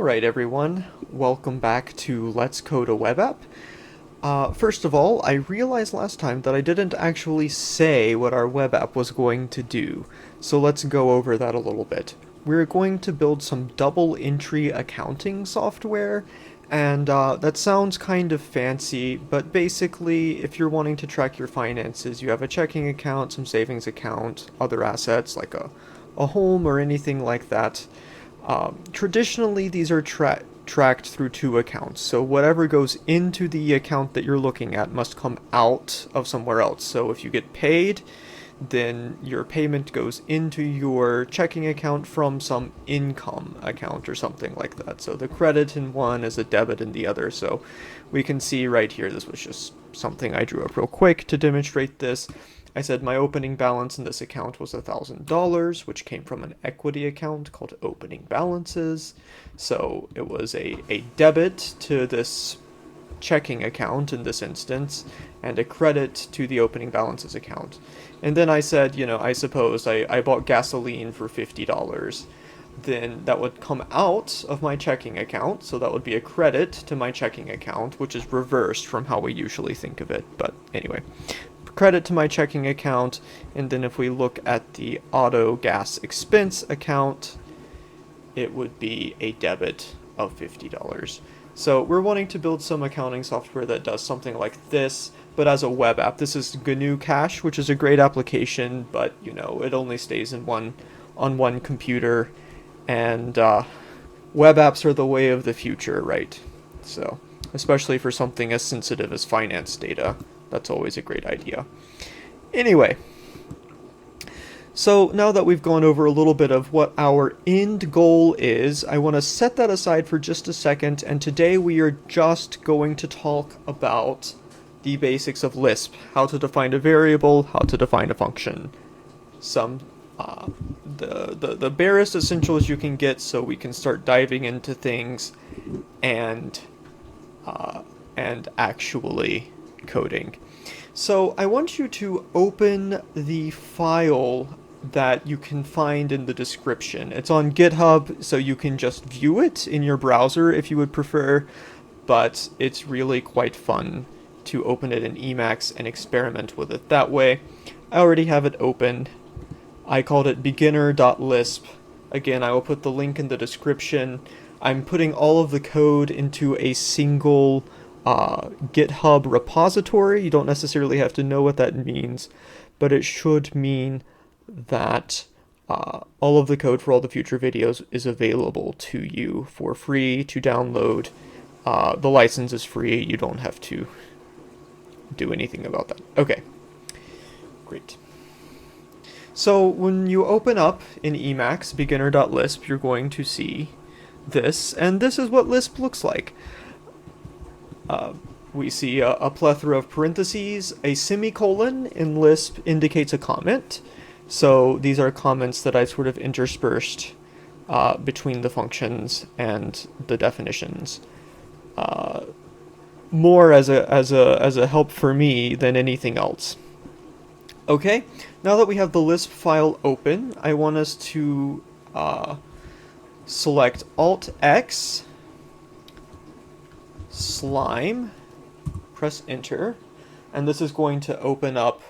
Alright everyone, welcome back to Let's Code a Web App. First of all, I realized last time that I didn't actually say what our web app was going to do, so let's go over that a little bit. We're going to build some double entry accounting software, and that sounds kind of fancy, but basically if you're wanting to track your finances, you have a checking account, some savings account, other assets like a home or anything like that. Traditionally, these are tracked through two accounts, so whatever goes into the account that you're looking at must come out of somewhere else. So if you get paid, then your payment goes into your checking account from some income account or something like that. So the credit in one is a debit in the other. So we can see right here, this was just something I drew up real quick to demonstrate this. I said my opening balance in this account was $1,000, which came from an equity account called opening balances. So it was a debit to this checking account in this instance, and a credit to the opening balances account. And then I said, I suppose I bought gasoline for $50. Then that would come out of my checking account, so that would be a credit to my checking account, which is reversed from how we usually think of it, but anyway. Credit to my checking account, and then if we look at the auto gas expense account, it would be a debit of $50. So we're wanting to build some accounting software that does something like this, but as a web app. This is GNU Cache, which is a great application, but it only stays in on one computer, and web apps are the way of the future, right? So especially for something as sensitive as finance data. That's always a great idea. Anyway, so now that we've gone over a little bit of what our end goal is, I want to set that aside for just a second, and today we are just going to talk about the basics of Lisp, how to define a variable, how to define a function. The barest essentials you can get, so we can start diving into things and actually coding. So I want you to open the file that you can find in the description. It's on GitHub, so you can just view it in your browser if you would prefer, but it's really quite fun to open it in Emacs and experiment with it that way. I already have it open. I called it beginner.lisp. Again, I will put the link in the description. I'm putting all of the code into a single GitHub repository. You don't necessarily have to know what that means, but it should mean that all of the code for all the future videos is available to you for free to download. The license is free. You don't have to do anything about that. Okay, great. So when you open up in Emacs beginner.lisp, you're going to see this, and this is what Lisp looks like. We see a plethora of parentheses. A semicolon in Lisp indicates a comment. So these are comments that I sort of interspersed between the functions and the definitions. More as a help for me than anything else. Okay, now that we have the Lisp file open, I want us to select Alt-X, slime, press enter, and this is going to open up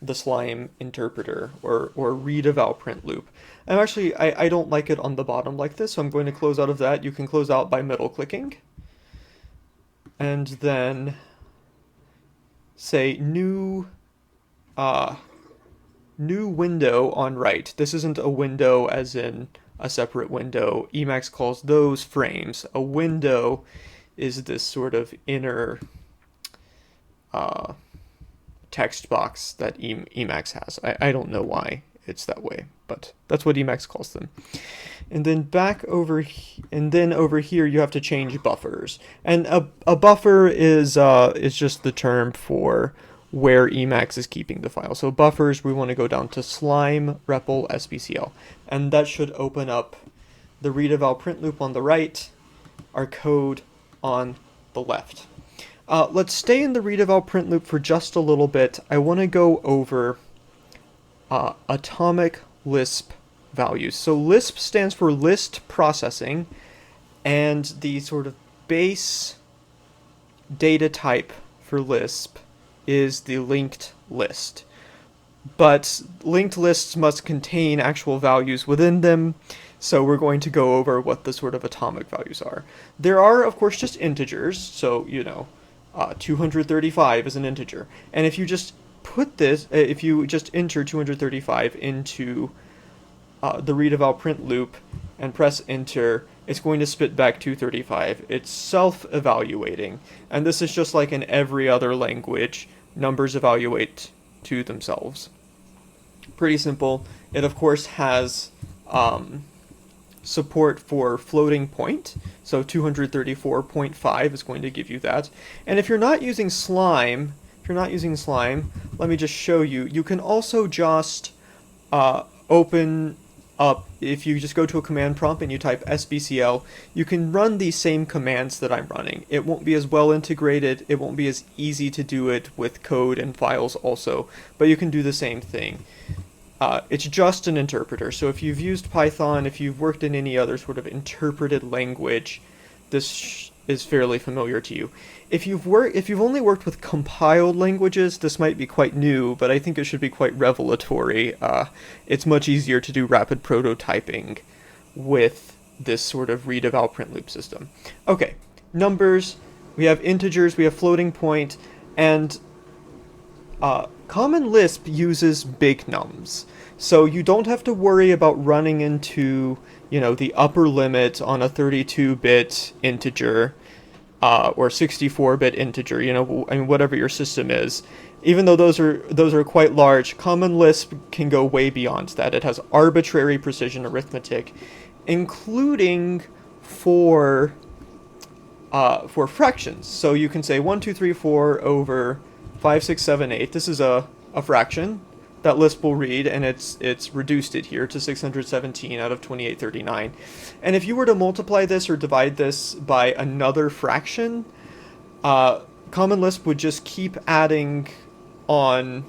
the slime interpreter or read eval print loop. And actually, I don't like it on the bottom like this, so I'm going to close out of that. You can close out by middle clicking, and then say new window on right. This isn't a window as in a separate window. Emacs calls those frames. A window is this sort of inner text box that Emacs has. I don't know why it's that way, but that's what Emacs calls them. And then over here you have to change buffers. And a buffer is just the term for where Emacs is keeping the file. So buffers, we want to go down to slime REPL SBCL, and that should open up the read eval print loop on the right, our code on the left. Let's stay in the read eval print loop for just a little bit. I want to go over atomic Lisp values. So Lisp stands for list processing, And the sort of base data type for Lisp is the linked list. But linked lists must contain actual values within them, so we're going to go over what the sort of atomic values are. There are, of course, just integers, so, 235 is an integer. And if you just if you just enter 235 into the read eval print loop and press enter, it's going to spit back 235. It's self-evaluating, and this is just like in every other language. Numbers evaluate to themselves. Pretty simple. It of course has support for floating point, so 234.5 is going to give you that. And if you're not using Slime, let me just show you. You can also just open up, if you just go to a command prompt and you type sbcl, you can run these same commands that I'm running. It won't be as well integrated, it won't be as easy to do it with code and files also, but you can do the same thing. It's just an interpreter, so if you've used Python, if you've worked in any other sort of interpreted language, this is fairly familiar to you. If you've only worked with compiled languages, this might be quite new, but I think it should be quite revelatory. It's much easier to do rapid prototyping with this sort of read eval print loop system. Okay, numbers, we have integers, we have floating point, and Common Lisp uses big nums, so you don't have to worry about running into, the upper limit on a 32-bit integer, or 64-bit integer, whatever your system is. Even though those are quite large, Common Lisp can go way beyond that. It has arbitrary precision arithmetic, including for fractions. So you can say 1, 2, 3, 4 over 5, 6, 7, 8. This is a fraction that Lisp will read, and it's reduced it here to 617 out of 2839. And if you were to multiply this or divide this by another fraction, Common Lisp would just keep adding on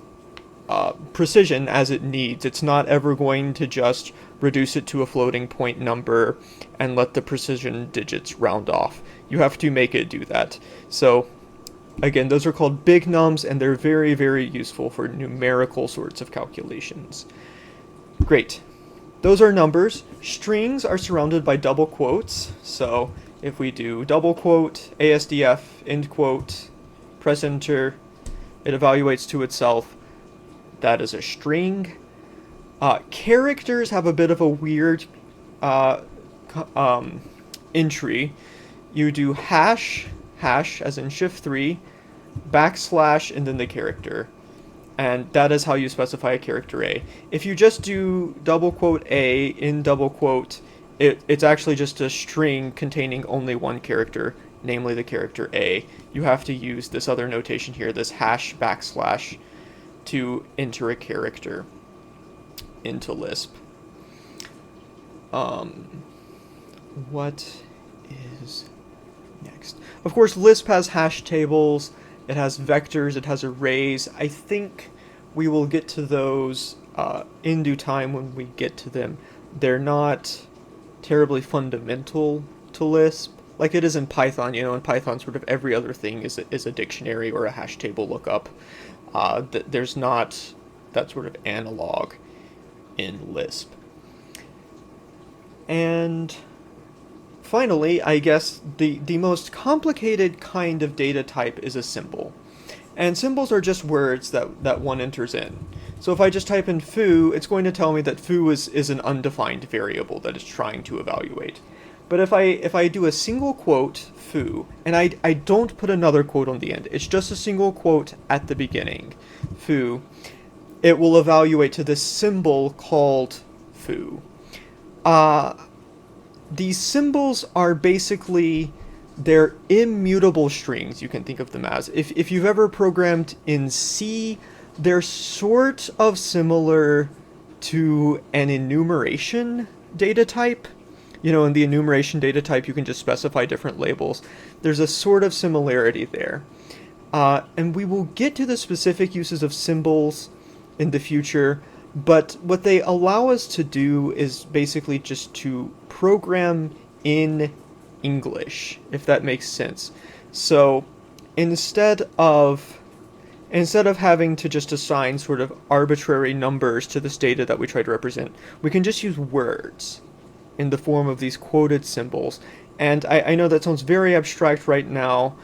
precision as it needs. It's not ever going to just reduce it to a floating point number and let the precision digits round off. You have to make it do that. So again, those are called big nums, and they're very, very useful for numerical sorts of calculations. Great. Those are numbers. Strings are surrounded by double quotes. So if we do double quote, ASDF, end quote, press enter, it evaluates to itself. That is a string. Characters have a bit of a weird entry. You do hash as in shift3, backslash, and then the character. And that is how you specify a character A. If you just do double quote A in double quote, it's actually just a string containing only one character, namely the character A. You have to use this other notation here, this hash backslash, to enter a character into Lisp. What is next? Of course, Lisp has hash tables, it has vectors, it has arrays. I think we will get to those in due time when we get to them. They're not terribly fundamental to Lisp, like it is in Python. In Python, sort of every other thing is a dictionary or a hash table lookup. There's not that sort of analog in Lisp. And finally, I guess the most complicated kind of data type is a symbol. And symbols are just words that one enters in. So if I just type in foo, it's going to tell me that foo is an undefined variable that it's trying to evaluate. But if I do a single quote, foo, and I don't put another quote on the end, it's just a single quote at the beginning, foo, it will evaluate to this symbol called foo. These symbols are basically, they're immutable strings, you can think of them as. If you've ever programmed in C, they're sort of similar to an enumeration data type. In the enumeration data type, you can just specify different labels. There's a sort of similarity there. And we will get to the specific uses of symbols in the future, but what they allow us to do is basically just to program in English, if that makes sense. So instead of having to just assign sort of arbitrary numbers to this data that we try to represent, we can just use words in the form of these quoted symbols. And I know that sounds very abstract right now.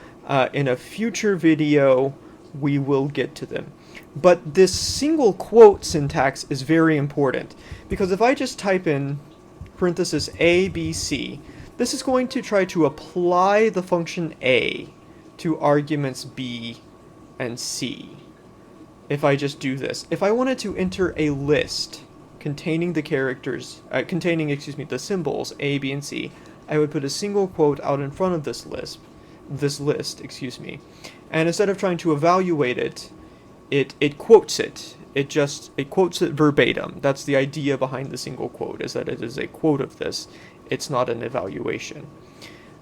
In a future video, we will get to them. But this single quote syntax is very important, because if I just type in parenthesis A, B, C, this is going to try to apply the function A to arguments B and C. If I just do this, if I wanted to enter a list containing the characters, the symbols A, B, and C, I would put a single quote out in front of this list, and instead of trying to evaluate it, it quotes it. It quotes it verbatim. That's the idea behind the single quote, is that it is a quote of this. It's not an evaluation.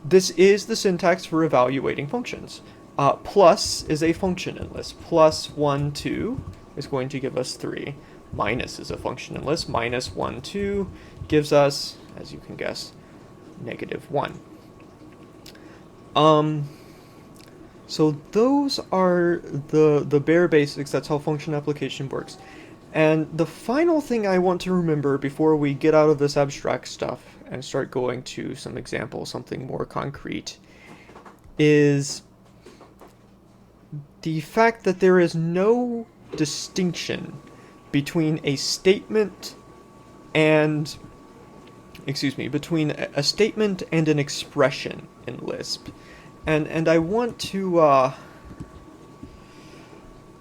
This is the syntax for evaluating functions. Plus is a function in Lisp. Plus 1, 2 is going to give us 3. Minus is a function in Lisp. Minus 1, 2 gives us, as you can guess, -1. So those are the bare basics. That's how function application works. And the final thing I want to remember before we get out of this abstract stuff and start going to some examples, something more concrete, is the fact that there is no distinction between a statement and, between a statement and an expression in Lisp. And I want to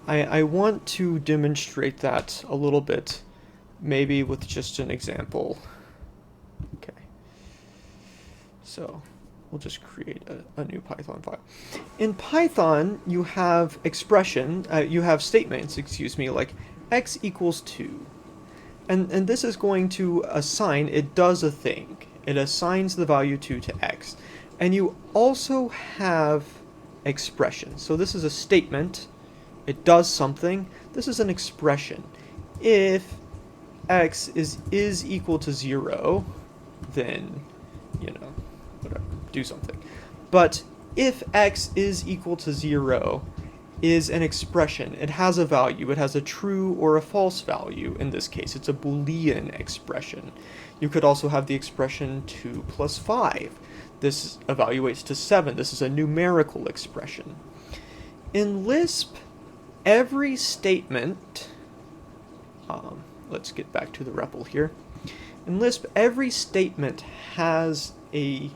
I want to demonstrate that a little bit, maybe with just an example. Okay. So we'll just create a new Python file. In Python, you have you have statements, like x equals 2. And this is going to assign, it does a thing. It assigns the value 2 to x. And you also have expressions. So this is a statement. It does something. This is an expression. If x is equal to 0, then, whatever, do something. But if x is equal to 0 is an expression. It has a value. It has a true or a false value. In this case, it's a Boolean expression. You could also have the expression 2 plus 5. This evaluates to 7. This is a numerical expression. In Lisp, every statement, let's get back to the REPL here. In Lisp, every statement has a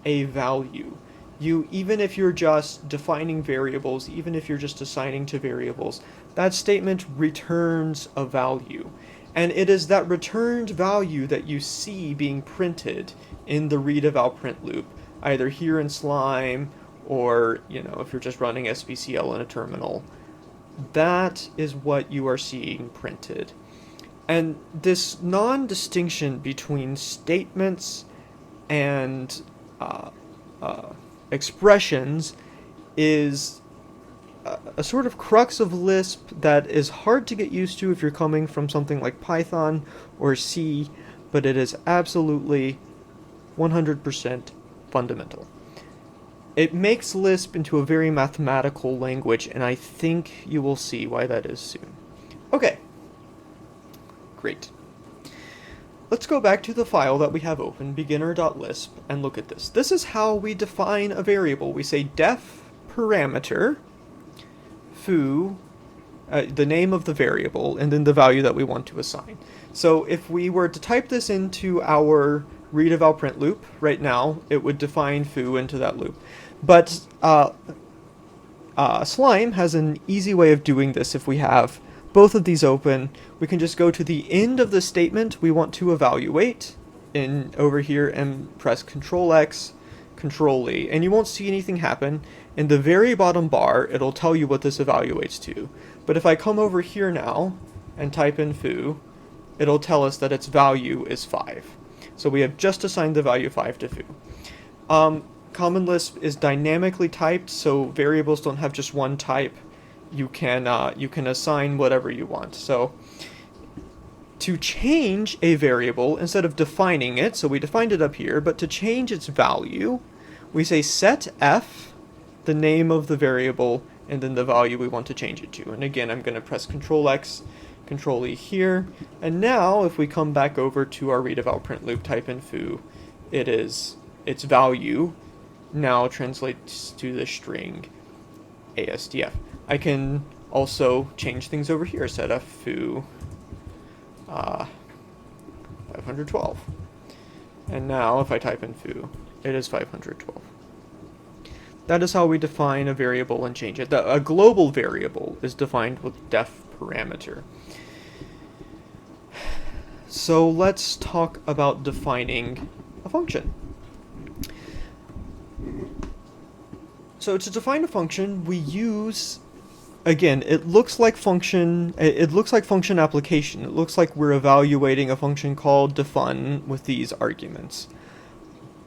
value. Even if you're just defining variables, even if you're just assigning to variables, that statement returns a value. And it is that returned value that you see being printed in the read-eval-print loop, either here in Slime or, if you're just running SBCL in a terminal. That is what you are seeing printed. And this non-distinction between statements and expressions is a sort of crux of Lisp that is hard to get used to if you're coming from something like Python or C, but it is absolutely 100% fundamental. It makes Lisp into a very mathematical language, and I think you will see why that is soon. Okay. Great. Let's go back to the file that we have open, beginner.lisp, and look at this. This is how we define a variable. We say def parameter foo, the name of the variable, and then the value that we want to assign. So if we were to type this into our read-eval-print loop right now, it would define foo into that loop. But Slime has an easy way of doing this. If we have both of these open, we can just go to the end of the statement we want to evaluate over here and press Control-X, Control-E, and you won't see anything happen. In the very bottom bar, it'll tell you what this evaluates to. But if I come over here now and type in foo, it'll tell us that its value is 5. So we have just assigned the value 5 to foo. Common Lisp is dynamically typed, so variables don't have just one type. You can assign whatever you want. So to change a variable, instead of defining it, so we defined it up here, but to change its value, we say set f, the name of the variable, and then the value we want to change it to. And again, I'm going to press Control X, Control E here. And now if we come back over to our read eval print loop, type in foo, its value now translates to the string ASDF. I can also change things over here, set f foo 512. And now if I type in foo, it is 512. That is how we define a variable and change it. A global variable is defined with def parameter. So let's talk about defining a function. So to define a function, we use, again, it looks like function application. It looks like we're evaluating a function called defun with these arguments.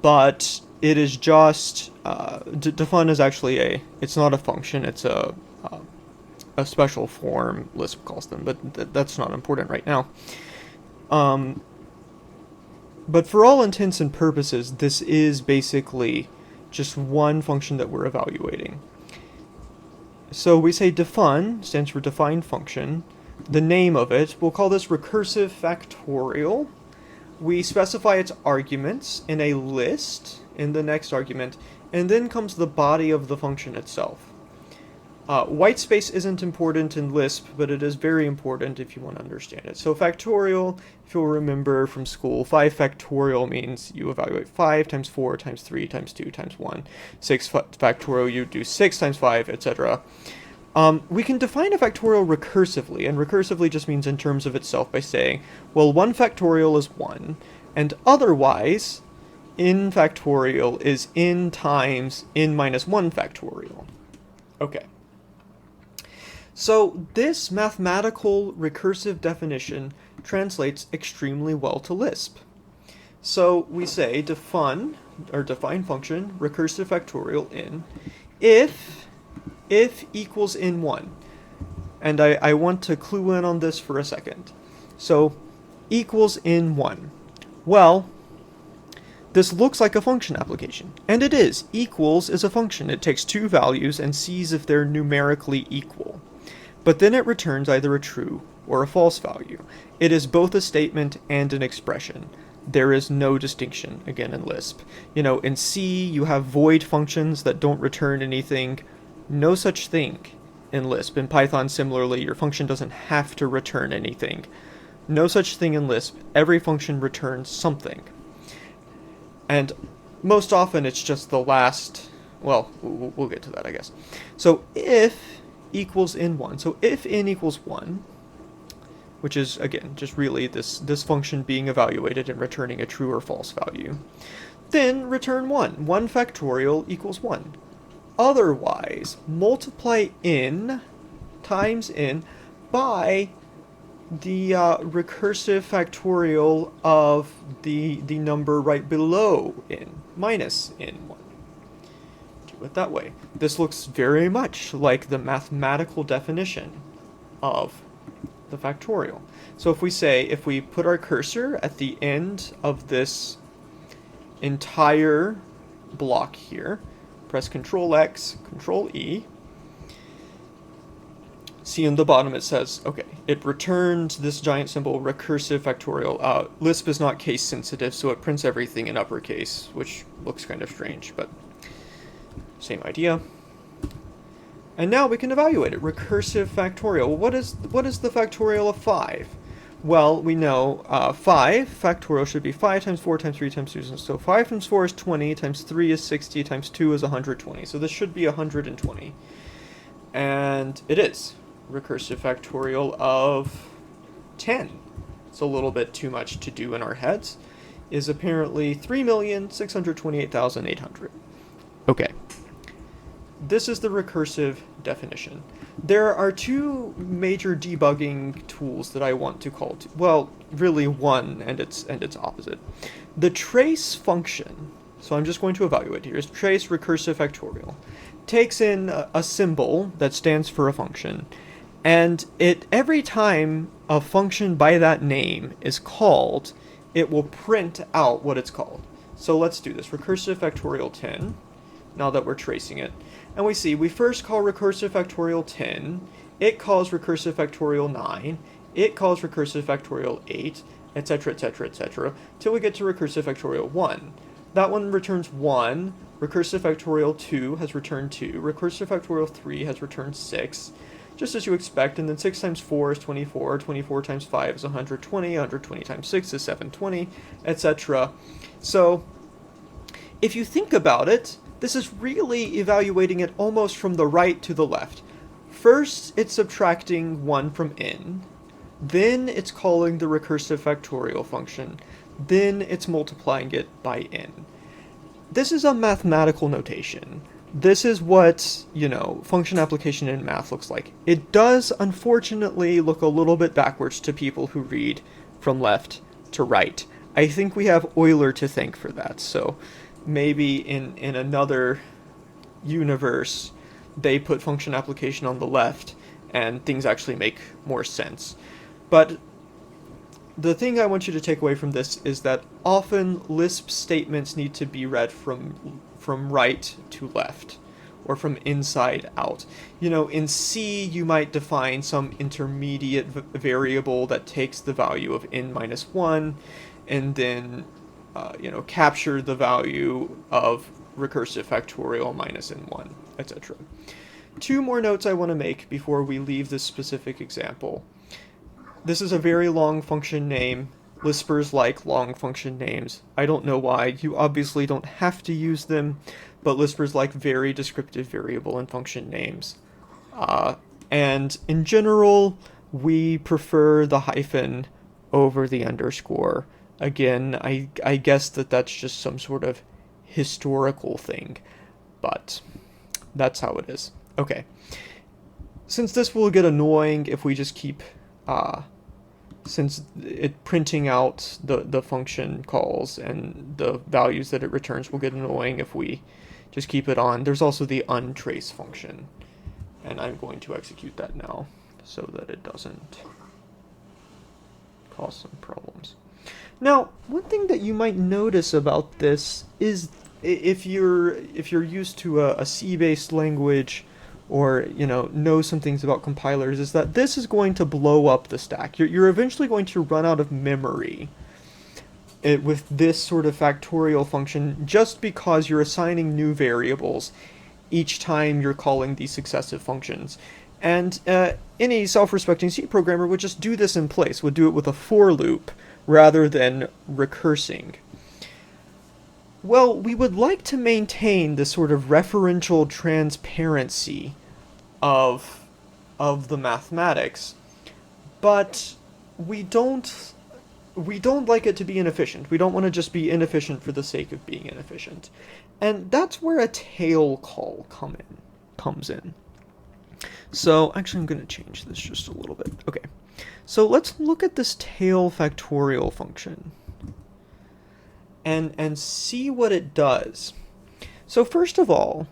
But it is just, defun is actually it's not a function, it's a special form, Lisp calls them, but that's not important right now. But for all intents and purposes, this is basically just one function that we're evaluating. So we say defun, stands for defined function. The name of it, we'll call this recursive factorial. We specify its arguments in a list in the next argument, and then comes the body of the function itself. White space isn't important in Lisp, but it is very important if you want to understand it. So factorial, if you'll remember from school, 5 factorial means you evaluate 5 times 4 times 3 times 2 times 1. 6 factorial, you do 6 times 5, etc. We can define a factorial recursively, and recursively just means in terms of itself by saying, well, 1 factorial is 1, and otherwise, n factorial is n times n minus 1 factorial. Okay. So this mathematical recursive definition translates extremely well to Lisp. So we say define function recursive factorial in if equals n1. And I want to clue in on this for a second. So equals n1. Well, this looks like a function application, and it is. Equals is a function. It takes two values and sees if they're numerically equal. But then it returns either a true or a false value. It is both a statement and an expression. There is no distinction, again, in Lisp. You know, in C, you have void functions that don't return anything. No such thing in Lisp. In Python, similarly, your function doesn't have to return anything. No such thing in Lisp. Every function returns something. And most often it's just the last, well, we'll get to that, I guess. So if equals n1, so if n equals 1, which is, again, just really this function being evaluated and returning a true or false value, then return 1. 1 factorial equals 1. Otherwise, multiply n times n by the recursive factorial of the number right below n, minus n1. Do it that way. This looks very much like the mathematical definition of the factorial. So if we put our cursor at the end of this entire block here, press Control X, Control E, see in the bottom it says, okay, it returns this giant symbol, recursive factorial. Lisp is not case sensitive, so it prints everything in uppercase, which looks kind of strange, but same idea. And now we can evaluate it. Recursive factorial. What is the factorial of 5? Well, we know 5 factorial should be 5 times 4 times 3 times 2. So 5 times 4 is 20, times 3 is 60, times 2 is 120. So this should be 120. And it is. Recursive factorial of 10. It's a little bit too much to do in our heads. Is apparently 3,628,800. Okay. This is the recursive definition. There are two major debugging tools that I want to call to, well, really one and its opposite. The trace function, so I'm just going to evaluate here, is trace recursive factorial. Takes in a symbol that stands for a function, and every time a function by that name is called, it will print out what it's called. So let's do this. Recursive factorial 10 now that we're tracing it. And we see we first call recursive factorial 10, it calls recursive factorial 9, it calls recursive factorial 8, etc., etc., etc., till we get to recursive factorial 1. That one returns 1, recursive factorial 2 has returned 2, recursive factorial 3 has returned 6, just as you expect, and then 6 times 4 is 24, 24 times 5 is 120, 120 times 6 is 720, etc. So, if you think about it, this is really evaluating it almost from the right to the left. First, it's subtracting 1 from n, then it's calling the recursive factorial function, then it's multiplying it by n. This is a mathematical notation. This is what, function application in math looks like. It does, unfortunately, look a little bit backwards to people who read from left to right. I think we have Euler to thank for that, so maybe in another universe, they put function application on the left, and things actually make more sense. But the thing I want you to take away from this is that often Lisp statements need to be read from right to left, or from inside out. In C, you might define some intermediate variable that takes the value of n minus 1, and then, capture the value of recursive factorial minus n1, etc. 2 more notes I want to make before we leave this specific example. This is a very long function name. Lispers like long function names. I don't know why. You obviously don't have to use them, but Lispers like very descriptive variable and function names. And in general, we prefer the hyphen over the underscore. Again, I guess that's just some sort of historical thing, but that's how it is. Okay. Since this will get annoying if we just keep since it printing out the function calls and the values that it returns will get annoying if we just keep it on. There's also the untrace function, and I'm going to execute that now so that it doesn't cause some problems. Now, one thing that you might notice about this is if you're used to a C-based language, or know some things about compilers, is that this is going to blow up the stack. You're eventually going to run out of memory with this sort of factorial function, just because you're assigning new variables each time you're calling these successive functions. And any self-respecting C programmer would just do this in place, would do it with a for loop rather than recursing. Well, we would like to maintain this sort of referential transparency of the mathematics, but we don't like it to be inefficient. We don't want to just be inefficient for the sake of being inefficient. And that's where a tail call comes in. So, actually I'm going to change this just a little bit. Okay. So let's look at this tail factorial function and see what it does. So first of all,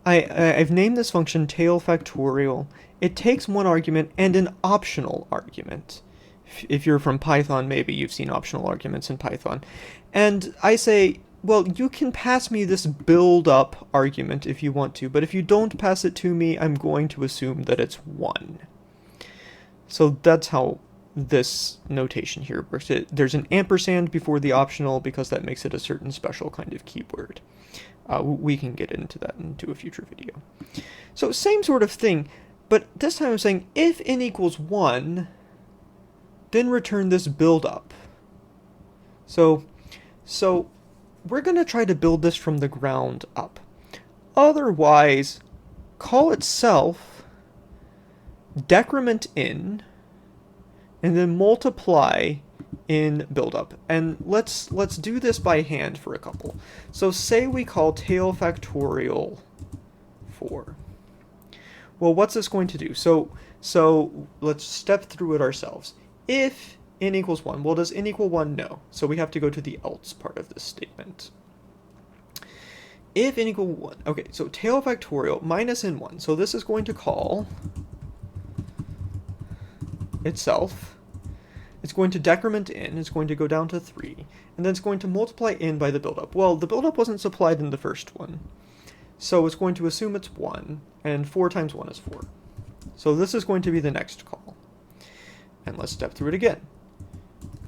I've named this function tail factorial. It takes one argument and an optional argument. If you're from Python, maybe you've seen optional arguments in Python. And I say, well, you can pass me this build-up argument if you want to, but if you don't pass it to me, I'm going to assume that it's 1. So that's how this notation here works. There's an ampersand before the optional because that makes it a certain special kind of keyword. We can get into that into a future video. So same sort of thing, but this time I'm saying if n equals 1, then return this build-up. So we're going to try to build this from the ground up. Otherwise, call itself decrement in, and then multiply in buildup. And let's do this by hand for a couple. So say we call tail factorial 4. Well, what's this going to do? So let's step through it ourselves. If n equals 1, well, does n equal 1? No. So we have to go to the else part of this statement. If n equal 1, okay, so tail factorial minus n1. So this is going to call itself. It's going to decrement in, it's going to go down to 3, and then it's going to multiply in by the buildup. Well, the buildup wasn't supplied in the first one. So it's going to assume it's 1, and 4 times 1 is 4. So this is going to be the next call. And let's step through it again.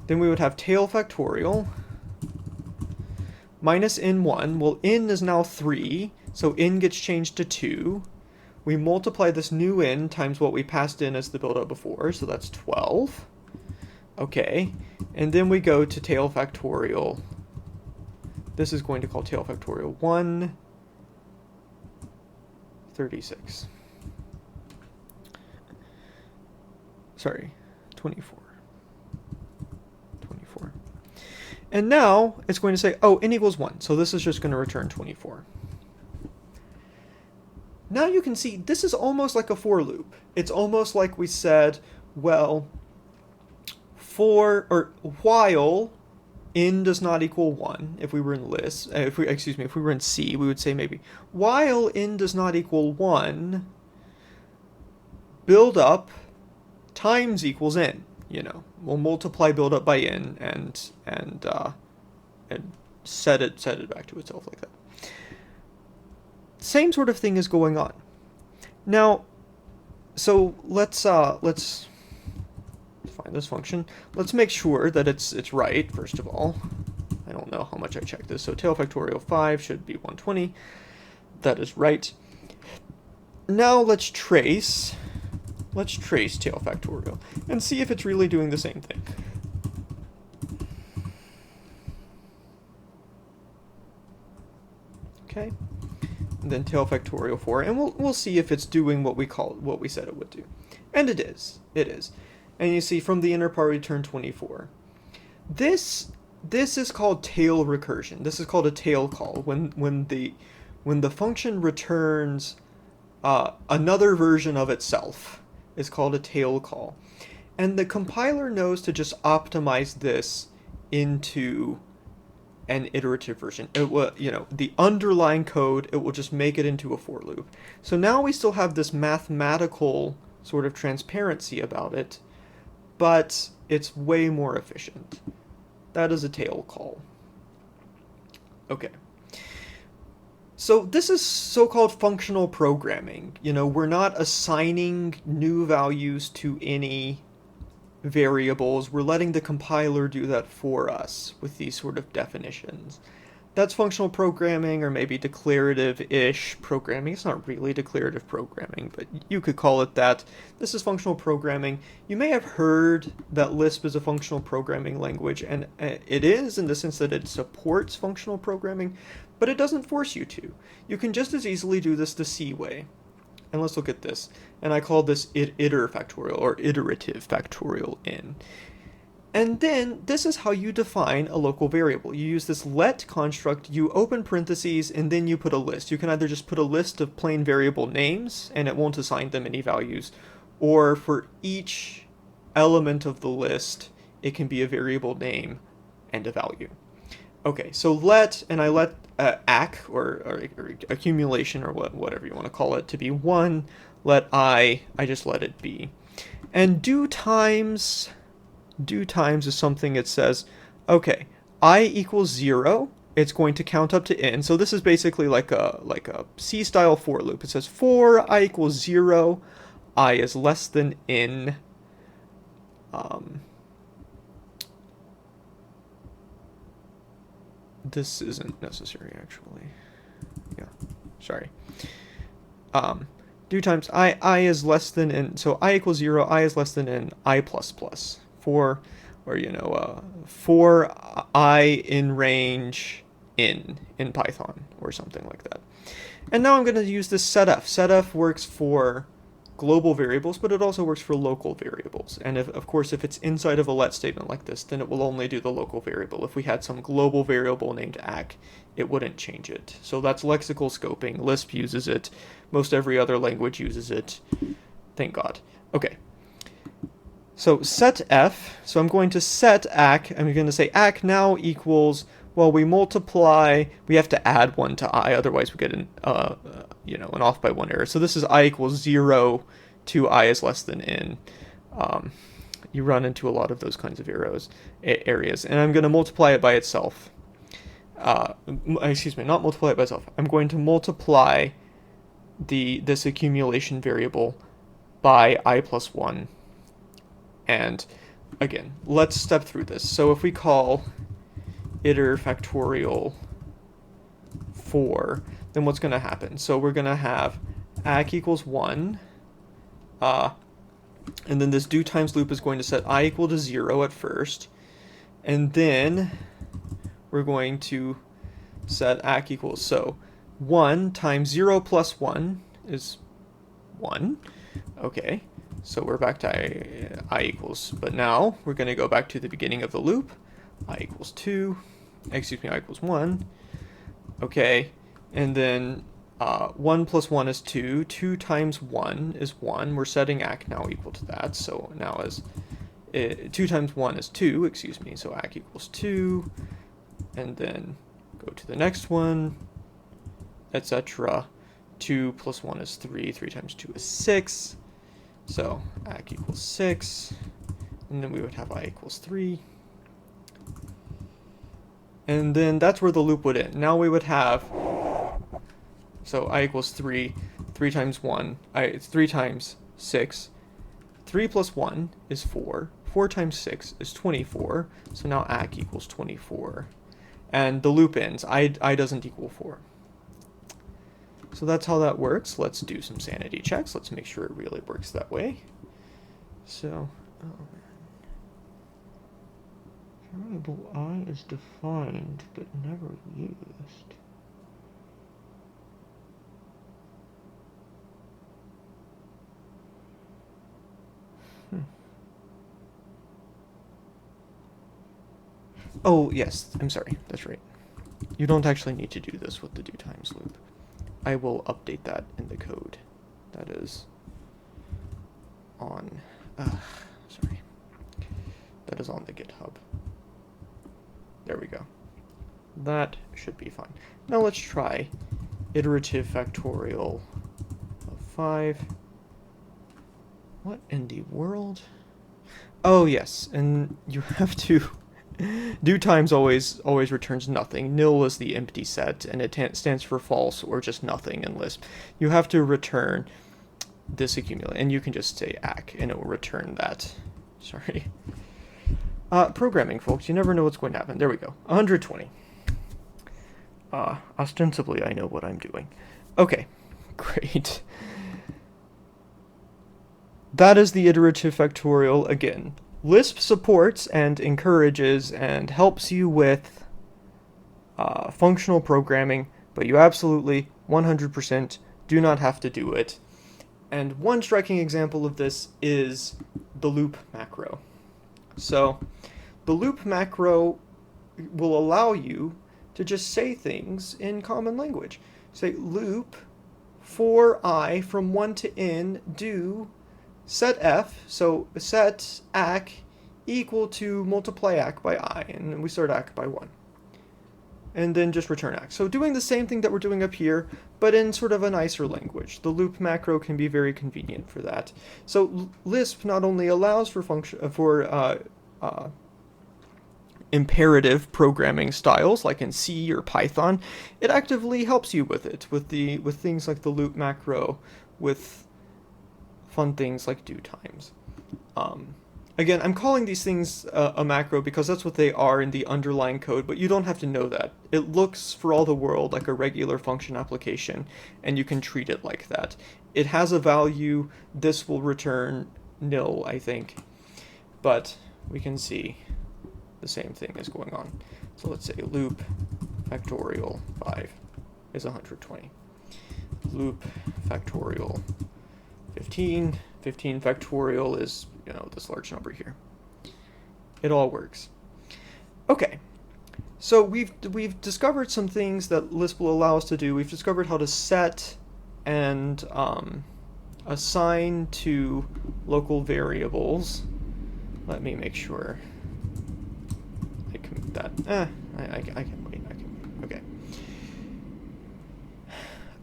Then we would have tail factorial minus n1. Well, n is now 3, so n gets changed to 2. We multiply this new n times what we passed in as the build-up before, so that's 12. Okay, and then we go to tail factorial. This is going to call tail factorial 136. Sorry, 24. 24. And now it's going to say, oh, n equals 1. So this is just going to return 24. Now you can see this is almost like a for loop. It's almost like we said, well, while n does not equal 1, if we were in Lisp, if we were in C, we would say maybe, while n does not equal 1, build up times equals n. You know, we'll multiply build up by n and set it back to itself like that. Same sort of thing is going on. Now, so let's find this function. Let's make sure that it's right, first of all. I don't know how much I checked this. So tail factorial 5 should be 120. That is right. Now let's trace tail factorial and see if it's really doing the same thing. Okay. And then tail factorial 4, and we'll see if it's doing what we said it would do. And it is. It is. And you see from the inner part return 24. This is called tail recursion. This is called a tail call when the function returns another version of itself. Is called a tail call. And the compiler knows to just optimize this into an iterative version. It will, the underlying code, it will just make it into a for loop. So now we still have this mathematical sort of transparency about it, but it's way more efficient. That is a tail call. Okay. So this is so-called functional programming. We're not assigning new values to any variables. We're letting the compiler do that for us with these sort of definitions. That's functional programming, or maybe declarative-ish programming. It's not really declarative programming, but you could call it that. This is functional programming. You may have heard that Lisp is a functional programming language, and it is in the sense that it supports functional programming, but it doesn't force you to. You can just as easily do this the C way. And let's look at this. And I call this iter factorial, or iterative factorial in. And then this is how you define a local variable. You use this let construct, you open parentheses, and then you put a list. You can either just put a list of plain variable names, and it won't assign them any values, or for each element of the list, it can be a variable name and a value. Okay, so let, and I let acc, or accumulation, or whatever you want to call it, to be 1. Let I just let it be. And do times is something it says, okay, I equals 0, it's going to count up to n. So this is basically like a C-style for loop. It says for I equals 0, I is less than n. This isn't necessary, actually. Yeah, sorry. Do times I is less than n. So I equals 0, I is less than n, I plus plus. For I in range in Python, or something like that. And now I'm going to use this setf. Setf works for global variables, but it also works for local variables. And of course, if it's inside of a let statement like this, then it will only do the local variable. If we had some global variable named acc, it wouldn't change it. So that's lexical scoping. Lisp uses it. Most every other language uses it. Thank God. Okay. So setf, so I'm going to set acc, I'm going to say acc now equals, well, we multiply, we have to add 1 to I, otherwise we get an off by 1 error. So this is I equals 0 to I is less than n. You run into a lot of those kinds of areas, and I'm going to multiply it by itself. excuse me, not multiply it by itself. I'm going to multiply this accumulation variable by I plus 1. And again, let's step through this. So if we call iter factorial 4, then what's going to happen? So we're going to have ac equals 1, and then this do times loop is going to set I equal to 0 at first, and then we're going to set ac equals, so 1 times 0 plus 1 is 1. Okay, so we're back to I equals, but now we're going to go back to the beginning of the loop. I equals 2, excuse me, I equals 1. Okay, and then 1 plus 1 is 2. 2 times 1 is 1. We're setting ac now equal to that, so now as 2 times 1 is 2, excuse me, so ac equals 2, and then go to the next one, etc. 2 plus 1 is 3, 3 times 2 is 6, so ac equals 6, and then we would have I equals 3. And then that's where the loop would end. Now we would have, so I equals 3, 3 times 1, it's 3 times 6, 3 plus 1 is 4, 4 times 6 is 24, so now ac equals 24. And the loop ends, I doesn't equal 4. So that's how that works. Let's do some sanity checks. Let's make sure it really works that way. So, oh man. Variable I is defined, but never used. Oh, yes, I'm sorry, that's right. You don't actually need to do this with the do times loop. I will update that in the code. That is on, sorry. That is on the GitHub. There we go. That should be fine. Now let's try iterative factorial of 5. What in the world? Oh yes, and you have to do times always returns nothing. Nil is the empty set, and it stands for false or just nothing in Lisp. You have to return this accumulate, and you can just say ac, and it will return that. Sorry. Programming, folks, you never know what's going to happen. There we go. 120. Ostensibly, I know what I'm doing. Okay, great. That is the iterative factorial again. Lisp supports and encourages and helps you with functional programming, but you absolutely 100% do not have to do it. And one striking example of this is the loop macro. So the loop macro will allow you to just say things in common language. Say loop for I from 1 to n do set f, so set ac equal to multiply ac by I, and we start ac by 1. And then just return ac. So doing the same thing that we're doing up here, but in sort of a nicer language. The loop macro can be very convenient for that. So Lisp not only allows for imperative programming styles like in C or Python, it actively helps you with it, with things like the loop macro, with fun things like do times. Again, I'm calling these things a macro because that's what they are in the underlying code, but you don't have to know that. It looks for all the world like a regular function application, and you can treat it like that. It has a value. This will return nil, I think, but we can see the same thing is going on. So let's say loop factorial 5 is 120. Loop factorial 15 factorial is, this large number here. It all works. Okay, so we've discovered some things that Lisp will allow us to do. We've discovered how to set and assign to local variables. Let me make sure I commit that. I can wait. Okay.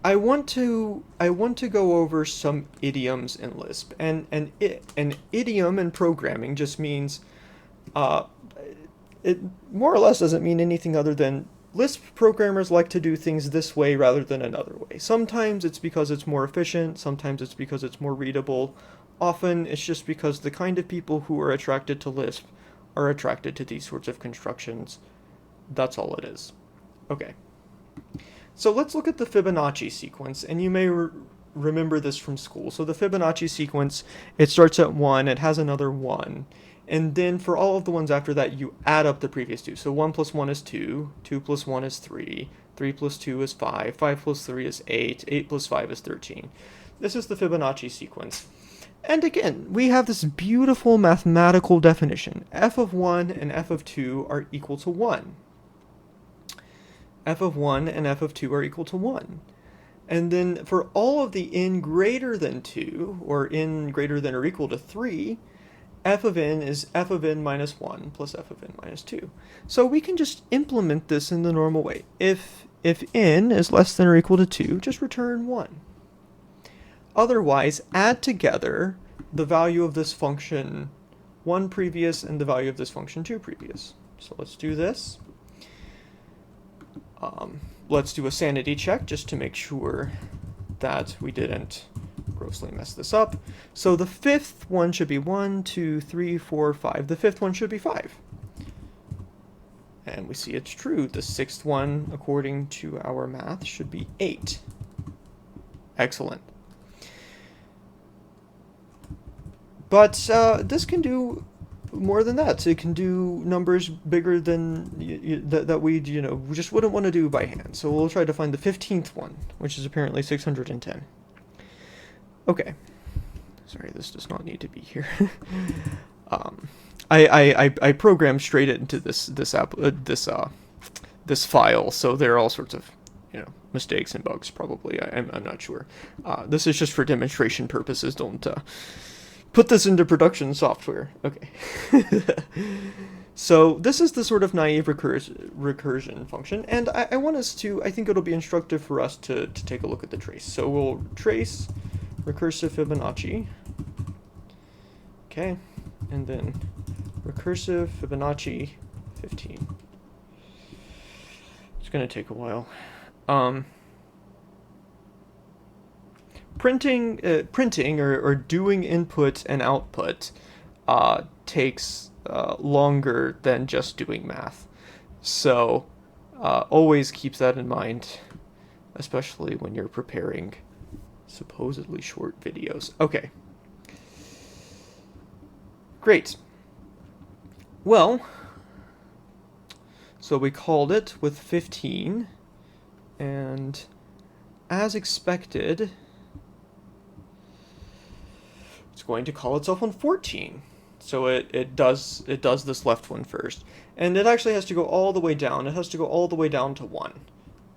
I want to go over some idioms in Lisp, and an idiom in programming just means it more or less doesn't mean anything other than Lisp programmers like to do things this way rather than another way. Sometimes it's because it's more efficient, sometimes it's because it's more readable. Often it's just because the kind of people who are attracted to Lisp are attracted to these sorts of constructions. That's all it is. Okay. So let's look at the Fibonacci sequence, and you may remember this from school. So the Fibonacci sequence, it starts at 1, it has another 1. And then for all of the ones after that, you add up the previous two. So 1 plus 1 is 2, 2 plus 1 is 3, 3 plus 2 is 5, 5 plus 3 is 8, 8 plus 5 is 13. This is the Fibonacci sequence. And again, we have this beautiful mathematical definition. F of 1 and f of 2 are equal to 1. F of 1 and f of 2 are equal to 1. And then for all of the n greater than 2, or n greater than or equal to 3, f of n is f of n minus 1 plus f of n minus 2. So we can just implement this in the normal way. If n is less than or equal to 2, just return 1. Otherwise, add together the value of this function 1 previous and the value of this function 2 previous. So let's do this. Let's do a sanity check just to make sure that we didn't grossly mess this up. So the fifth one should be 1, 2, 3, 4, 5. The fifth one should be 5. And we see it's true. The sixth one, according to our math, should be 8. Excellent. But this can do more than that. It can do numbers bigger than that we just wouldn't want to do by hand. So we'll try to find the 15th one, which is apparently 610. Okay. Sorry, this does not need to be here. I programmed straight into this file, so there are all sorts of mistakes and bugs probably. I'm not sure. This is just for demonstration purposes. Don't put this into production software. Okay. So this is the sort of naive recursion function, and I think it'll be instructive for us to take a look at the trace. So we'll trace recursive Fibonacci. Okay, and then recursive Fibonacci 15. It's going to take a while. Printing or doing input and output takes longer than just doing math. So always keep that in mind, especially when you're preparing supposedly short videos. Okay. Great. Well, so we called it with 15, and as expected, it's going to call itself on 14. So it does this left one first, and it actually has to go all the way down. It has to go all the way down to 1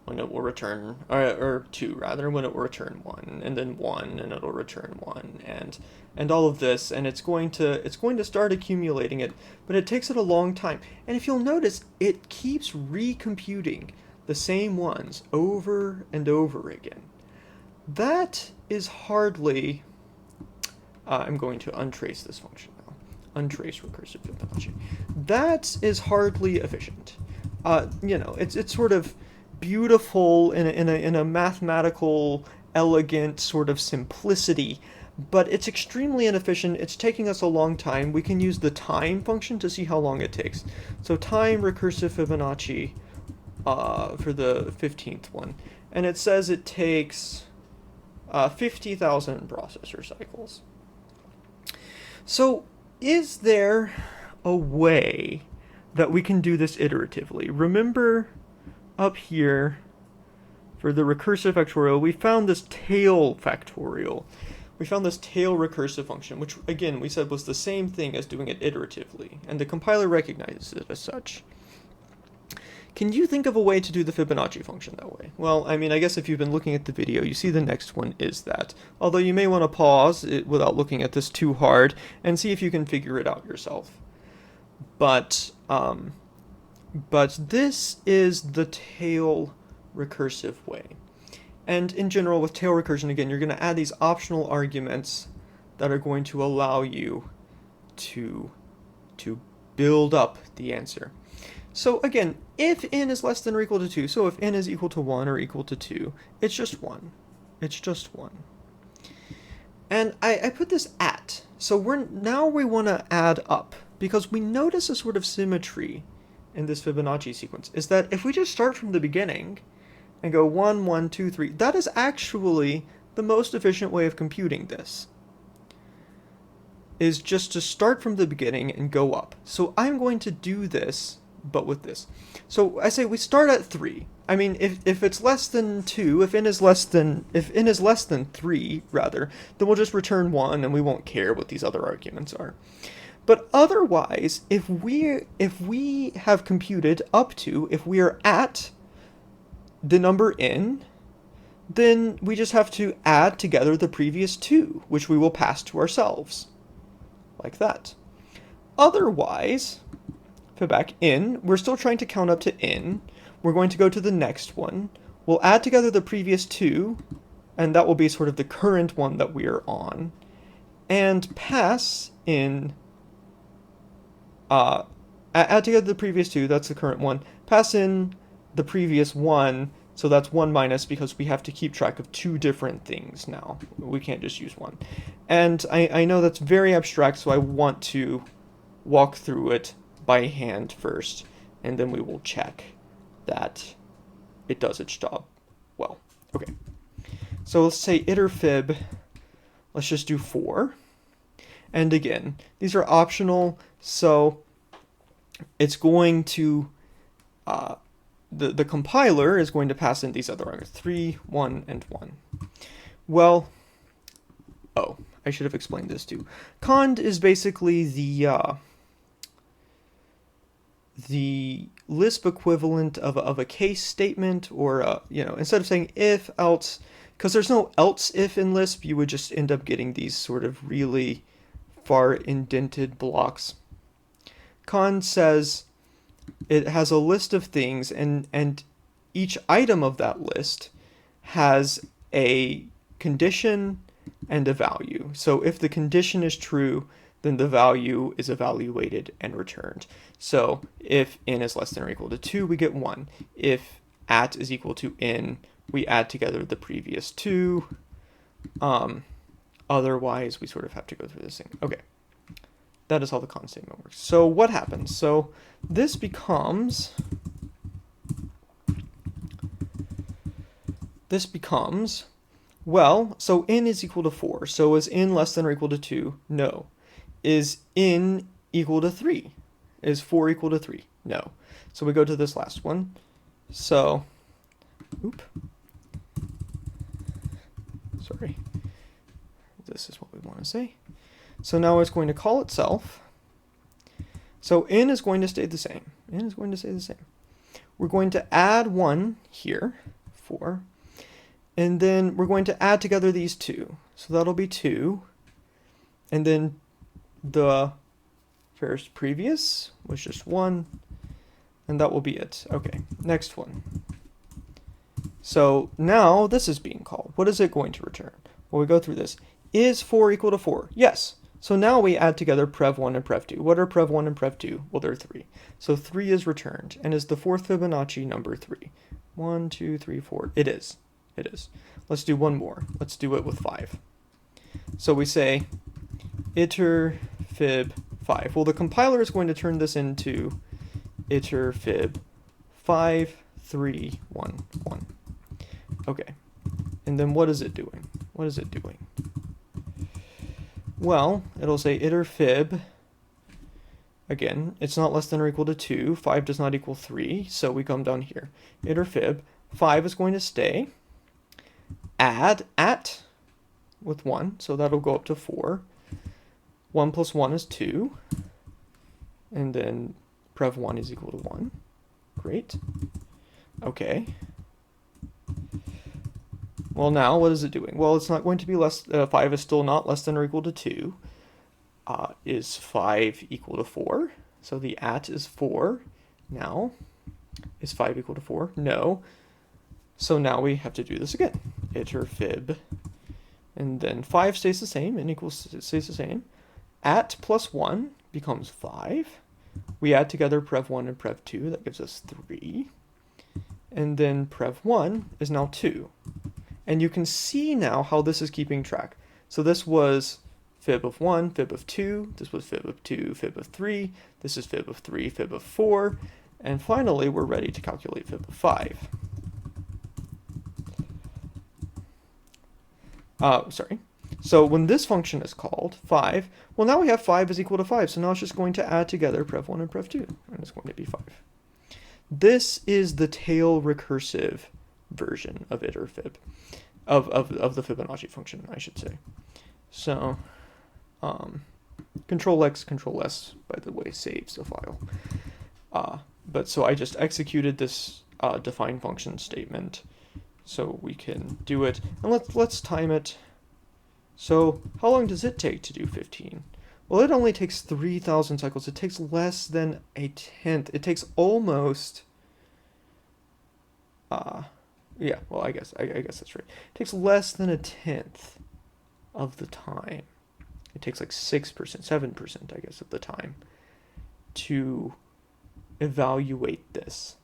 when it will return, or 2 rather, when it will return 1, and then 1, and it'll return 1, and all of this, and it's going to start accumulating it, but it takes it a long time. And if you'll notice, it keeps recomputing the same ones over and over again. That is hardly. I'm going to untrace this function now. Untrace recursive Fibonacci. That is hardly efficient. It's sort of beautiful in a mathematical, elegant sort of simplicity, but it's extremely inefficient. It's taking us a long time. We can use the time function to see how long it takes. So time recursive Fibonacci for the 15th one, and it says it takes 50,000 processor cycles. So is there a way that we can do this iteratively? Remember up here for the recursive factorial, we found this tail factorial. We found this tail recursive function, which again we said was the same thing as doing it iteratively, and the compiler recognizes it as such. Can you think of a way to do the Fibonacci function that way? Well, I mean, I guess if you've been looking at the video, you see the next one is that. Although you may want to pause it without looking at this too hard and see if you can figure it out yourself. But this is the tail recursive way. And in general, with tail recursion, again, you're going to add these optional arguments that are going to allow you to build up the answer. So again, if n is less than or equal to 2, so if n is equal to 1 or equal to 2, it's just 1. It's just 1. And I put this at, so now we want to add up, because we notice a sort of symmetry in this Fibonacci sequence, is that if we just start from the beginning and go 1, 1, 2, 3, that is actually the most efficient way of computing this, is just to start from the beginning and go up. So I'm going to do this, but with this. So I say we start at 3. I mean, if it's less than 2, if n is less than 3, rather, then we'll just return 1 and we won't care what these other arguments are. But otherwise, if we have computed up to, if we are at the number n, then we just have to add together the previous 2, which we will pass to ourselves. Like that. Otherwise, back in, we're still trying to count up to n. We're going to go to the next one. We'll add together the previous 2, and that will be sort of the current one that we are on, and pass in, add together the previous 2, that's the current one, pass in the previous 1, so that's 1 minus, because we have to keep track of 2 different things now. We can't just use 1. And I know that's very abstract, so I want to walk through it by hand first, and then we will check that it does its job well. Okay, so let's say iterfib, let's just do 4. And again, these are optional, so it's going to, the compiler is going to pass in these other arguments, 3, 1, and 1. Well, oh, I should have explained this too. Cond is basically the Lisp equivalent of a case statement, or instead of saying if, else, because there's no else if in Lisp, you would just end up getting these sort of really far indented blocks. Cond says it has a list of things, and each item of that list has a condition and a value. So if the condition is true, then the value is evaluated and returned. So if n is less than or equal to 2, we get 1. If at is equal to n, we add together the previous 2. Otherwise, we sort of have to go through this thing. Okay, that is how the cond statement works. So what happens? So this becomes, well, so n is equal to 4. So is n less than or equal to 2? No. Is n equal to 3? Is 4 equal to 3? No. So we go to this last one. So, sorry. This is what we want to say. So now it's going to call itself. So n is going to stay the same. N is going to stay the same. We're going to add 1 here, 4. And then we're going to add together these 2. So that'll be 2. And then the first previous was just 1, and that will be it. Okay, next one. So now this is being called. What is it going to return? Well, we go through this. Is 4 equal to 4? Yes. So now we add together prev1 and prev2. What are prev1 and prev2? Well, they're 3. So 3 is returned, and is the fourth Fibonacci number 3? 1, 2, 3, 4. It is. It is. Let's do one more. Let's do it with 5. So we say iter fib 5. Well, the compiler is going to turn this into iter fib 5, 3, 1, 1. Okay. And then what is it doing? What is it doing? Well, it'll say iter fib. Again, it's not less than or equal to 2. 5 does not equal 3, so we come down here. Iter fib. 5 is going to stay. Add at with 1, so that'll go up to 4. 1 plus 1 is 2. And then prev1 is equal to 1. Great. Okay. Well, now what is it doing? Well, it's not going to be less, 5 is still not less than or equal to 2. Is 5 equal to 4? So the at is 4. Now, is 5 equal to 4? No. So now we have to do this again. Iter fib. And then 5 stays the same, n equals stays the same. At plus 1 becomes 5. We add together prev1 and prev2, that gives us 3. And then prev1 is now 2. And you can see now how this is keeping track. So this was fib of 1, fib of 2, this was fib of 2, fib of 3, this is fib of 3, fib of 4, and finally we're ready to calculate fib of 5. Sorry. So when this function is called, 5, well now we have 5 is equal to 5, so now it's just going to add together prev1 and prev2, and it's going to be 5. This is the tail recursive version of iterfib, of the Fibonacci function, I should say. So, Control X, Control S, by the way, saves a file. But so I just executed this define function statement, so we can do it. And let's time it. So how long does it take to do 15? Well, it only takes 3,000 cycles. It takes less than a tenth. It takes almost. Yeah. Well, I guess that's right. It takes less than a tenth of the time. It takes like 6%, 7%, I guess, of the time to evaluate this.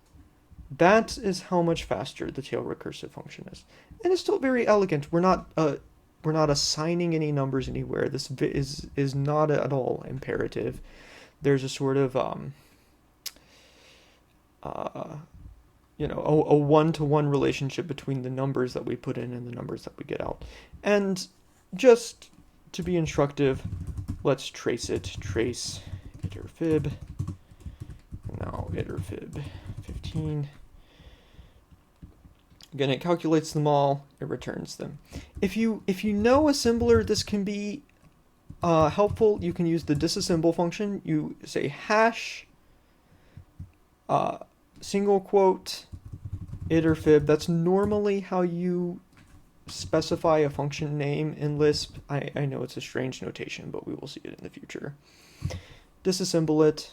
That is how much faster the tail recursive function is, and it's still very elegant. We're not assigning any numbers anywhere. This is not at all imperative. There's a sort of you know, a one-to-one relationship between the numbers that we put in and the numbers that we get out. And just to be instructive, let's trace it. Trace iterfib. Now iterfib 15. Again, it calculates them all, it returns them. If you know assembler, this can be helpful. You can use the disassemble function. You say hash single quote iterfib. That's normally how you specify a function name in Lisp. I know it's a strange notation, but we will see it in the future. Disassemble it.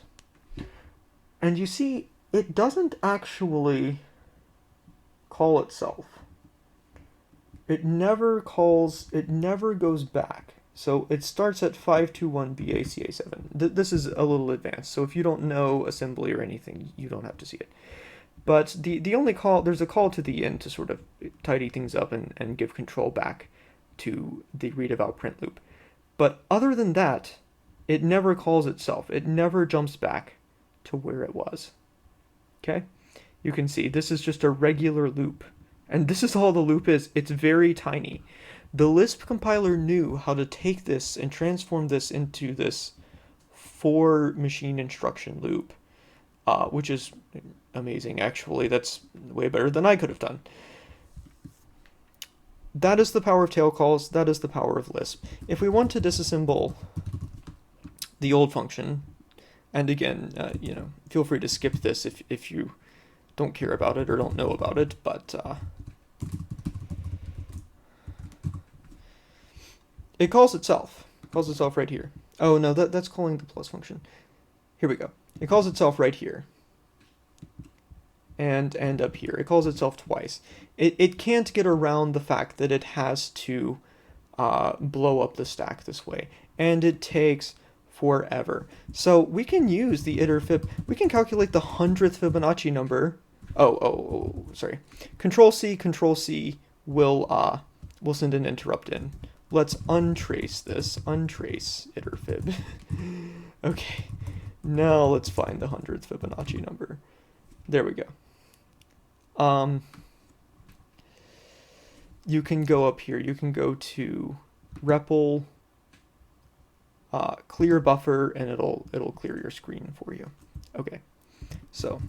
And you see, it doesn't actually call itself. It never goes back. So it starts at 521 BACA7. This is a little advanced, so if you don't know assembly or anything, you don't have to see it. But the only call, there's a call to the end to sort of tidy things up and give control back to the read eval print loop. But other than that, it never calls itself. It never jumps back to where it was. Okay? You can see this is just a regular loop. And this is all the loop is. It's very tiny. The Lisp compiler knew how to take this and transform this into this 4 machine instruction loop, which is amazing, actually. That's way better than I could have done. That is the power of tail calls. That is the power of Lisp. If we want to disassemble the old function, and again, you know, feel free to skip this if you don't care about it or don't know about it, but it calls itself. It calls itself right here. Oh no, that's calling the plus function. Here we go. It calls itself right here. And up here. It calls itself twice. It can't get around the fact that it has to blow up the stack this way. And it takes forever. So we can use the iterfib. We can calculate the 100th Fibonacci number. Oh, sorry. Control C will send an interrupt in. Let's untrace this. Untrace iterfib. Okay. Now let's find the 100th Fibonacci number. There we go. You can go up here. You can go to REPL, clear buffer, and it'll clear your screen for you. Okay. So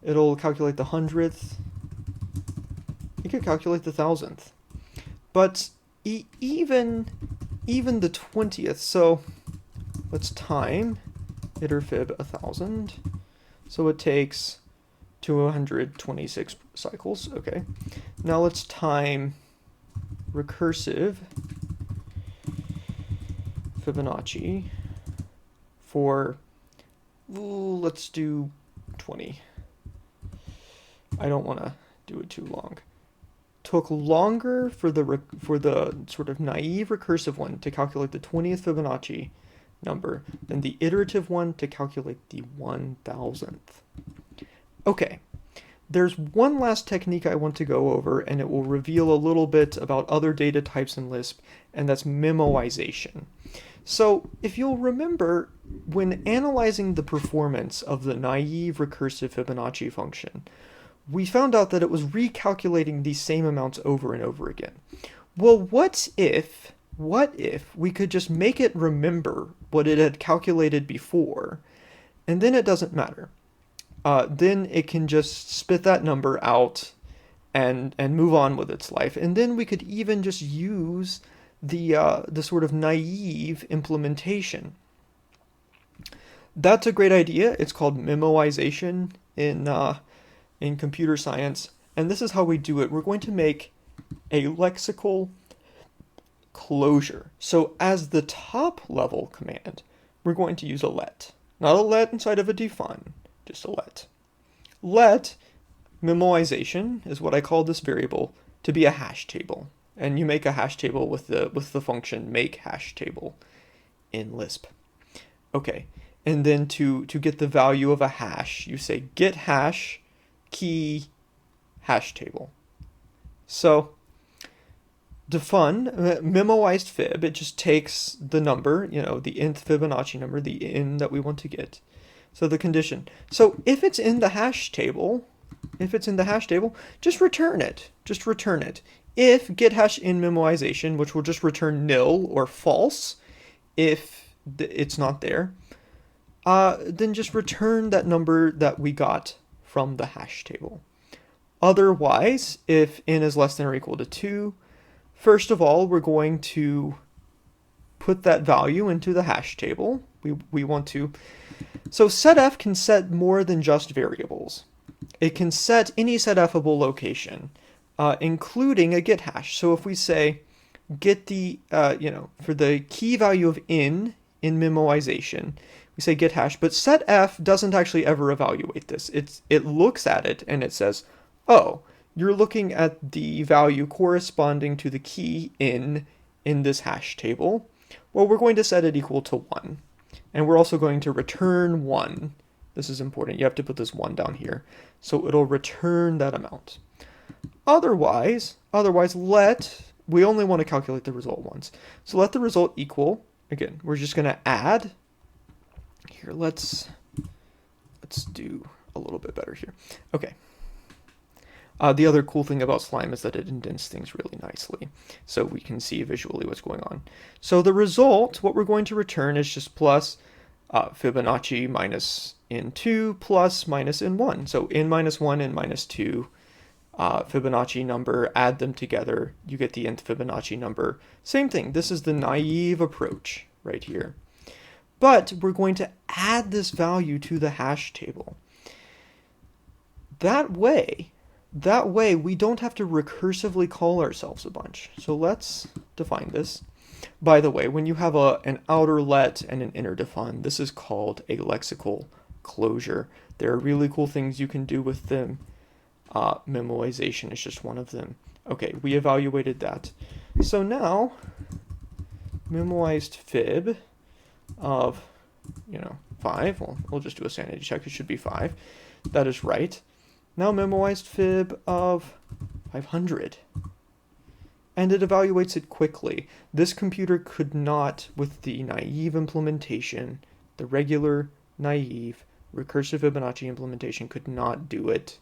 it'll calculate the 100th. It could calculate the 1000th. But even the 20th. So let's time iterfib 1000. So it takes 226 cycles. Okay. Now let's time recursive Fibonacci for, let's do 20. I don't want to do it too long. Took longer for the sort of naive recursive one to calculate the 20th Fibonacci number, then the iterative one to calculate the 1,000th. Okay, there's one last technique I want to go over, and it will reveal a little bit about other data types in Lisp, and that's memoization. So if you'll remember, when analyzing the performance of the naive recursive Fibonacci function, we found out that it was recalculating these same amounts over and over again. Well, what if we could just make it remember what it had calculated before, and then it doesn't matter. Then it can just spit that number out and move on with its life. And then we could even just use the sort of naive implementation. That's a great idea. It's called memoization in computer science. And this is how we do it. We're going to make a lexical closure. So as the top level command, we're going to use a let. Not a let inside of a define, just a let. Let memoization is what I call this variable to be a hash table. And you make a hash table with the function make hash table in Lisp. Okay, and then to get the value of a hash, you say get hash key hash table. So defun memoized fib, it just takes the number, the nth Fibonacci number, the n that we want to get. So the condition. So if it's in the hash table, just return it. Just return it. If get hash in memoization, which will just return nil or false if it's not there, then just return that number that we got from the hash table. Otherwise, if n is less than or equal to 2, first of all, we're going to put that value into the hash table. We want to. So setf can set more than just variables. It can set any setfable location, including a get hash. So if we say get the, for the key value of n in memoization, we say get hash, but setf doesn't actually ever evaluate this. It looks at it and it says, oh, you're looking at the value corresponding to the key in this hash table. Well, we're going to set it equal to 1. And we're also going to return 1. This is important. You have to put this 1 down here. So it'll return that amount. Otherwise, we only want to calculate the result once. So let the result equal, again, we're just going to add. Here, let's do a little bit better here. Okay. The other cool thing about Slime is that it indents things really nicely, so we can see visually what's going on. So the result, what we're going to return is just plus Fibonacci minus n2 plus minus n1. So n minus 1, n minus 2 Fibonacci number, add them together, you get the nth Fibonacci number. Same thing, this is the naive approach right here. But we're going to add this value to the hash table. That way we don't have to recursively call ourselves a bunch. So let's define this. By the way, when you have an outer let and an inner define, this is called a lexical closure. There are really cool things you can do with them. Memoization is just one of them. Okay, we evaluated that. So now, memoized fib of, 5. Well, we'll just do a sanity check. It should be 5. That is right. Now memoized fib of 500. And it evaluates it quickly. This computer could not, with the naive implementation, the regular, naive, recursive Fibonacci implementation could not do it.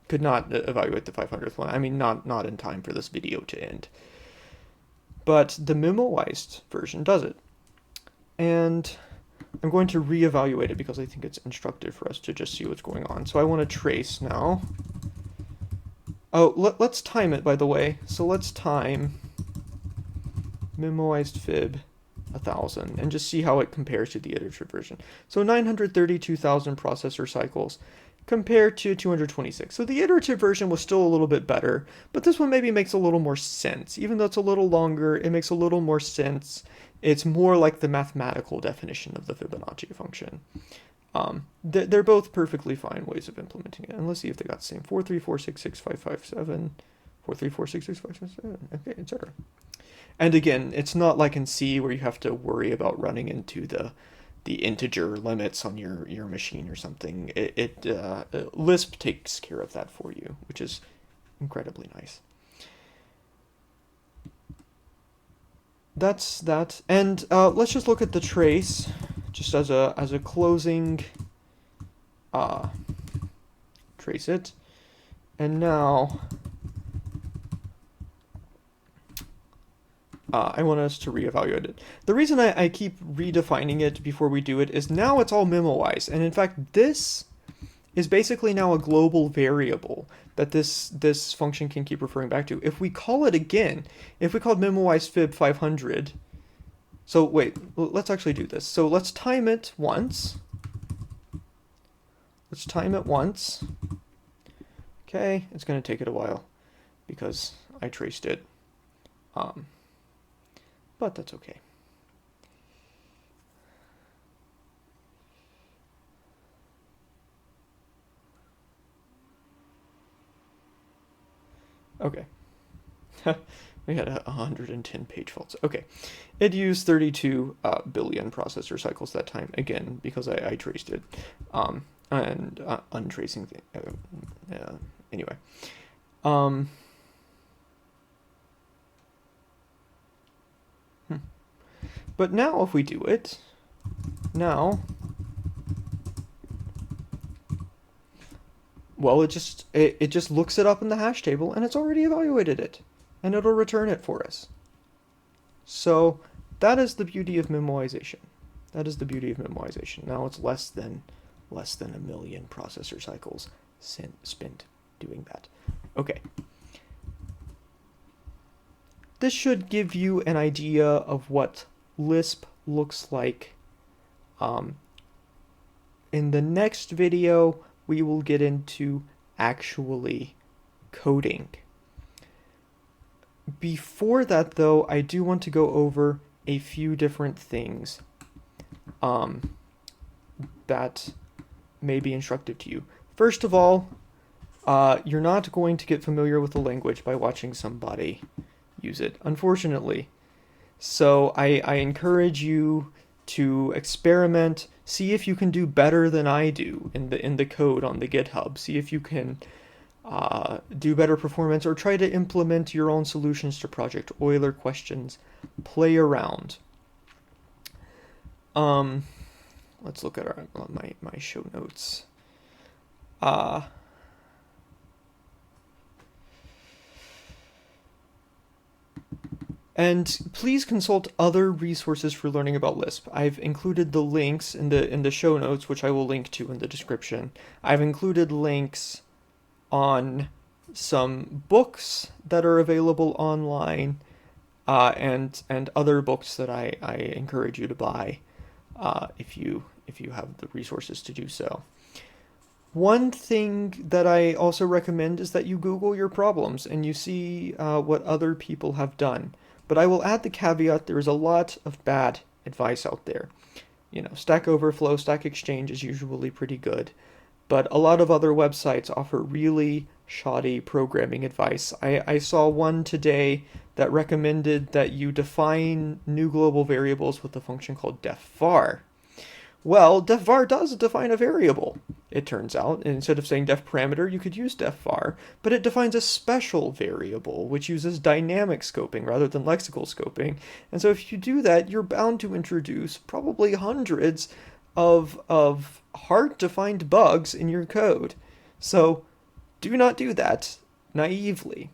Could not evaluate the 500th one. I mean, not in time for this video to end. But the memoized version does it. And I'm going to reevaluate it because I think it's instructive for us to just see what's going on. So I want to trace now. Oh, let's time it, by the way. So let's time memoized fib 1,000 and just see how it compares to the iterative version. So 932,000 processor cycles compared to 226. So the iterative version was still a little bit better, but this one maybe makes a little more sense. Even though it's a little longer, it makes a little more sense. It's more like the mathematical definition of the Fibonacci function. They're both perfectly fine ways of implementing it. And let's see if they got the same. 4, 3, 4, 6, 6, 5, 5, 7. 4, 3, 4, 6, 6, 5, 6, 7, okay, etc. And again, it's not like in C where you have to worry about running into the integer limits on your machine or something. Lisp takes care of that for you, which is incredibly nice. That's that. And let's just look at the trace, just as a closing. Trace it, and now I want us to reevaluate it. The reason I keep redefining it before we do it is now it's all memo-wise, and in fact this is basically now a global variable that this function can keep referring back to. If we call it again, if we called memo-wise fib 500, so wait, let's actually do this. So let's time it once. Let's time it once. Okay, it's going to take it a while because I traced it. But that's okay. Okay. We had 110 page faults. Okay. It used 32 billion processor cycles that time, again, because I traced it. And untracing thing. Anyway. But now if we do it, now, well, it just looks it up in the hash table and it's already evaluated it, and it'll return it for us. So that is the beauty of memoization. That is the beauty of memoization. Now it's less than a million processor cycles spent doing that. Okay. This should give you an idea of what Lisp looks like. In the next video, we will get into actually coding. Before that, though, I do want to go over a few different things that may be instructive to you. First of all, you're not going to get familiar with the language by watching somebody use it, unfortunately. So I encourage you to experiment, see if you can do better than I do in the code on the GitHub. See if you can do better performance, or try to implement your own solutions to Project Euler questions. Play around. Let's look at my show notes. And please consult other resources for learning about Lisp. I've included the links in the show notes, which I will link to in the description. I've included links on some books that are available online, and other books that I encourage you to buy if you have the resources to do so. One thing that I also recommend is that you Google your problems and you see what other people have done. But I will add the caveat, there is a lot of bad advice out there. You know, Stack Overflow, Stack Exchange is usually pretty good, but a lot of other websites offer really shoddy programming advice. I saw one today that recommended that you define new global variables with a function called defvar. Well, defvar does define a variable, it turns out. And instead of saying def parameter, you could use defvar, but it defines a special variable, which uses dynamic scoping rather than lexical scoping. And so if you do that, you're bound to introduce probably hundreds of hard-to-find bugs in your code. So do not do that naively.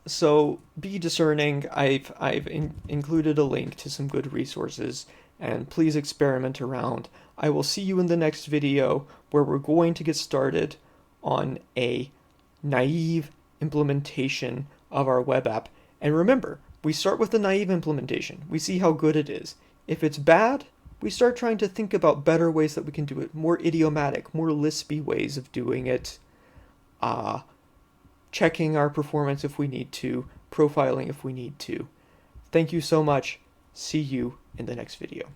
So be discerning. I've included a link to some good resources, and please experiment around. I will see you in the next video where we're going to get started on a naive implementation of our web app. And remember, we start with the naive implementation. We see how good it is. If it's bad, we start trying to think about better ways that we can do it, more idiomatic, more Lispy ways of doing it. Checking our performance if we need to, profiling if we need to. Thank you so much. See you in the next video.